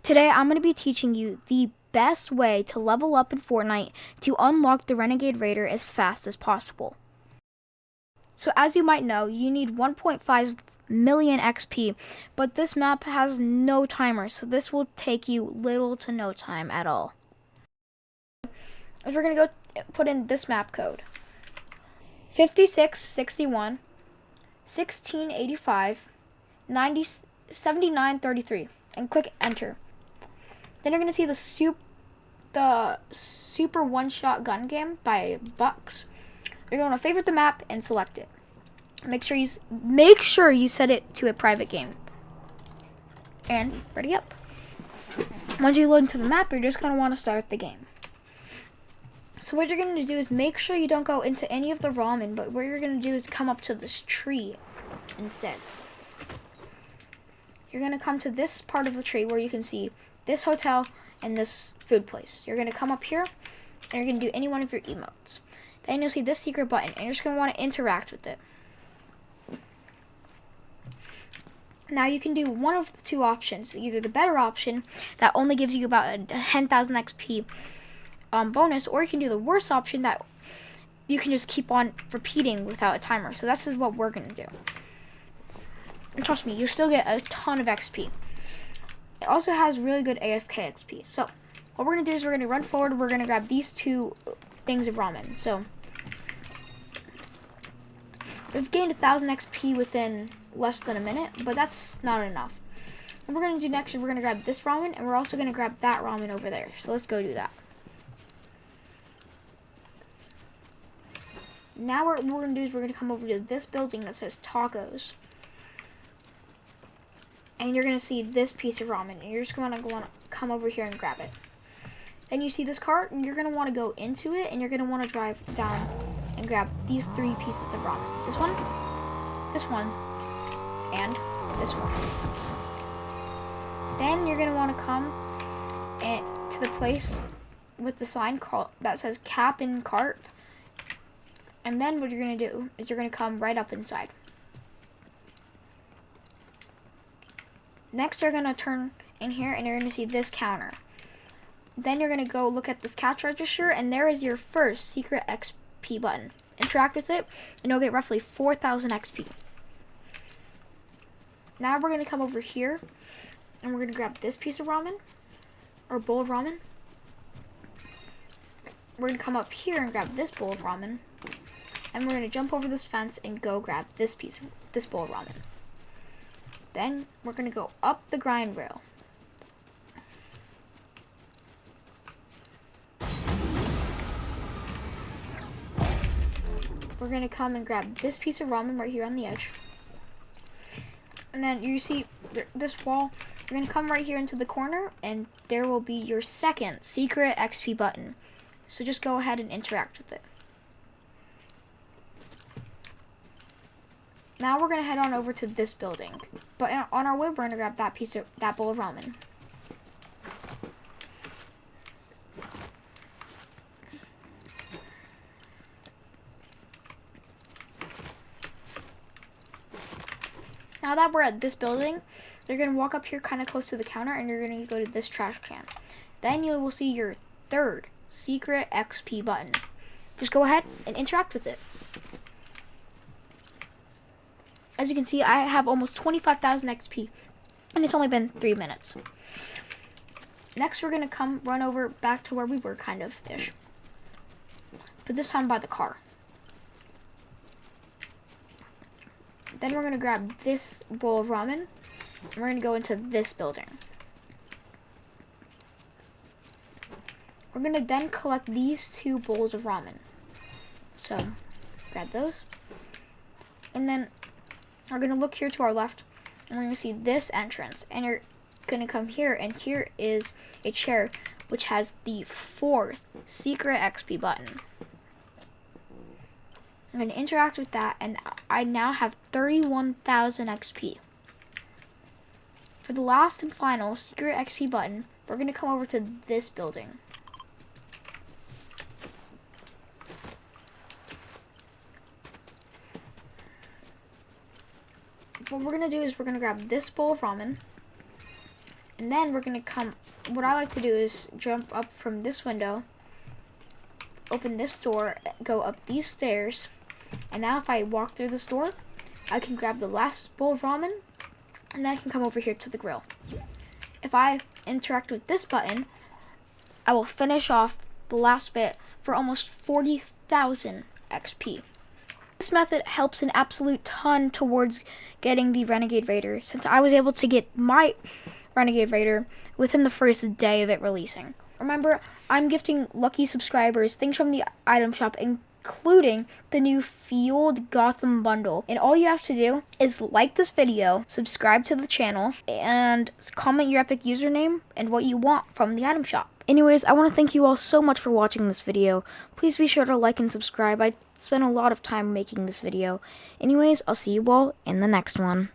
Today I'm going to be teaching you the best way to level up in Fortnite to unlock the Renegade Raider as fast as possible. So as you might know, you need 1.5 million XP, but this map has no timer, so this will take you little to no time at all. We're going to go put in this map code. 5661 1685 7933 and click enter. Then you're going to see the super one-shot gun game by Bucks. You're going to favorite the map and select it. Make sure you set it to a private game. And ready up. Once you load into the map, you're just going to want to start the game. So what you're going to do is make sure you don't go into any of the ramen, but what you're going to do is come up to this tree instead. You're going to come to this part of the tree where you can see this hotel and this food place. You're going to come up here and you're going to do any one of your emotes. Then you'll see this secret button and you're just going to want to interact with it. Now you can do one of the two options, either the better option that only gives you about a 10,000 XP bonus, or you can do the worse option that you can just keep on repeating without a timer. So this is what we're going to do. And trust me, you still get a ton of XP. It also has really good AFK XP. So what we're going to do is we're going to run forward. We're going to grab these two things of ramen. So we've gained 1,000 XP within less than a minute, but that's not enough. What we're going to do next is we're going to grab this ramen, and we're also going to grab that ramen over there. So let's go do that. Now what we're going to do is we're going to come over to this building that says tacos. And you're going to see this piece of ramen, and you're just going to want to come over here and grab it. Then you see this cart, and you're going to want to go into it, and you're going to want to drive down and grab these three pieces of ramen. This one, and this one. Then you're going to want to come to the place with the sign that says cap in cart. And then what you're going to do is you're going to come right up inside. Next, you're going to turn in here and you're going to see this counter. Then you're going to go look at this cash register, and there is your first secret XP button. Interact with it and you'll get roughly 4,000 XP. Now we're going to come over here and we're going to grab this piece of ramen, or bowl of ramen. We're going to come up here and grab this bowl of ramen. And we're going to jump over this fence and go grab this bowl of ramen. Then we're going to go up the grind rail. We're going to come and grab this piece of ramen right here on the edge. And then you see this wall. You're going to come right here into the corner, and there will be your second secret XP button. So just go ahead and interact with it. Now we're going to head on over to this building. But on our way, we're going to grab that bowl of ramen. Now that we're at this building, you're going to walk up here kind of close to the counter, and you're going to go to this trash can. Then you will see your third secret XP button. Just go ahead and interact with it. As you can see, I have almost 25,000 XP, and it's only been 3 minutes. Next, we're going to run over back to where we were, kind of-ish. But this time by the car. Then we're going to grab this bowl of ramen, and we're going to go into this building. We're going to then collect these two bowls of ramen. So, grab those. And then we're going to look here to our left, and we're going to see this entrance. And you're going to come here, and here is a chair which has the fourth secret XP button. I'm going to interact with that, and I now have 31,000 XP. For the last and final secret XP button, we're going to come over to this building. What we're going to do is we're going to grab this bowl of ramen, And then we're going to what I like to do is jump up from this window, open this door, go up these stairs, and now if I walk through this door, I can grab the last bowl of ramen, and then I can come over here to the grill. If I interact with this button, I will finish off the last bit for almost 40,000 XP. This method helps an absolute ton towards getting the Renegade Raider, since I was able to get my Renegade Raider within the first day of it releasing. Remember, I'm gifting lucky subscribers things from the item shop, including the new Field Gotham bundle. And all you have to do is like this video, subscribe to the channel, and comment your epic username and what you want from the item shop. Anyways, I want to thank you all so much for watching this video. Please be sure to like and subscribe. I spent a lot of time making this video. Anyways, I'll see you all in the next one.